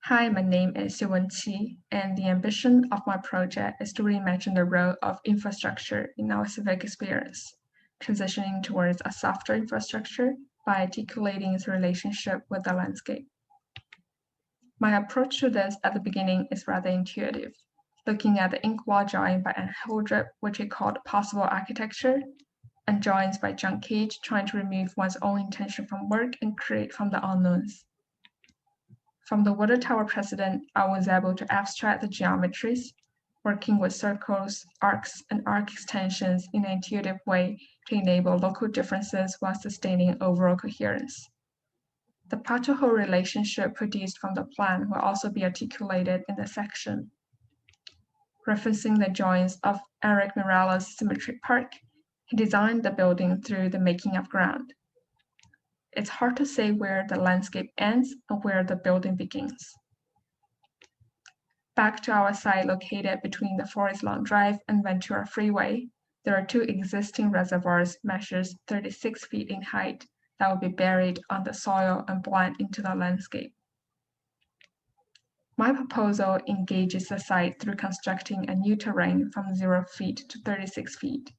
Hi, my name is Xiuwen, and the ambition of my project is to reimagine the role of infrastructure in our civic experience, transitioning towards a softer infrastructure by articulating its relationship with the landscape. My approach to this at the beginning is rather intuitive, looking at the inkwall drawing by Anne Hildreth, which he called possible architecture, and drawings by John Cage trying to remove one's own intention from work and create from the unknowns. From the water tower precedent, I was able to abstract the geometries, working with circles, arcs, and arc extensions in an intuitive way to enable local differences while sustaining overall coherence. The part-to-whole relationship produced from the plan will also be articulated in the section. Referencing the drawings of Eric Mirella's Symmetric Park, he designed the building through the making of ground. It's hard to say where the landscape ends and where the building begins. Back to our site located between the Forest Lawn Drive and Ventura Freeway, there are two existing reservoirs measured 36 feet in height that will be buried on the soil and blend into the landscape. My proposal engages the site through constructing a new terrain from 0 feet to 36 feet.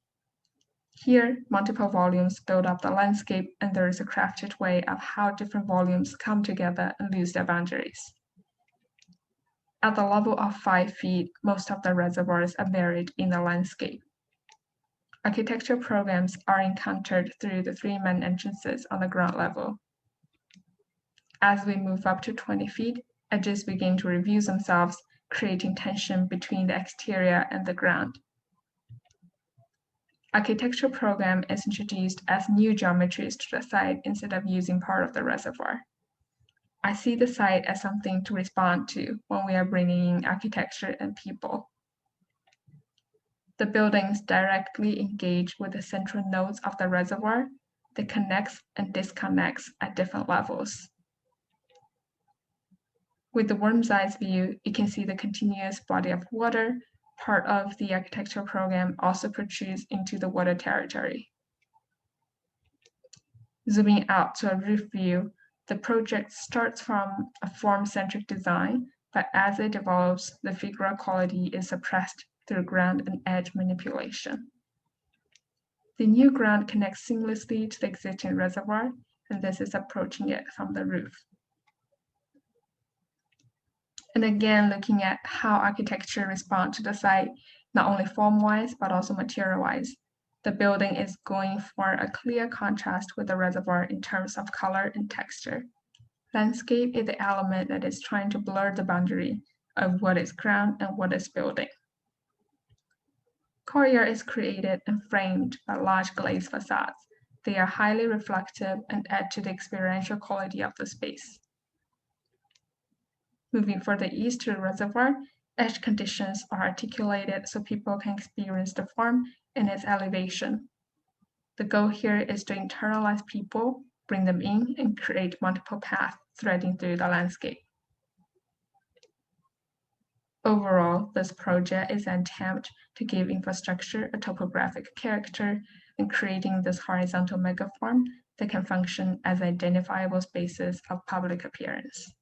Here, multiple volumes build up the landscape, and there is a crafted way of how different volumes come together and lose their boundaries. At the level of 5 feet, most of the reservoirs are buried in the landscape. Architectural programs are encountered through the three main entrances on the ground level. As we move up to 20 feet, edges begin to reveal themselves, creating tension between the exterior and the ground. Architectural program is introduced as new geometries to the site instead of using part of the reservoir. I see the site as something to respond to when we are bringing in architecture and people. The buildings directly engage with the central nodes of the reservoir that connects and disconnects at different levels. With the worm's eye view, you can see the continuous body of water. Part of the architectural program also protrudes into the water territory. Zooming out to a roof view, the project starts from a form-centric design, but as it develops, the figural quality is suppressed through ground and edge manipulation. The new ground connects seamlessly to the existing reservoir, and this is approaching it from the roof. And again, looking at how architecture responds to the site, not only form-wise, but also material-wise. The building is going for a clear contrast with the reservoir in terms of color and texture. Landscape is the element that is trying to blur the boundary of what is ground and what is building. Courtyard is created and framed by large glazed facades. They are highly reflective and add to the experiential quality of the space. Moving further east to the reservoir, edge conditions are articulated so people can experience the form and its elevation. The goal here is to internalize people, bring them in, and create multiple paths threading through the landscape. Overall, this project is an attempt to give infrastructure a topographic character and creating this horizontal megaform that can function as identifiable spaces of public appearance.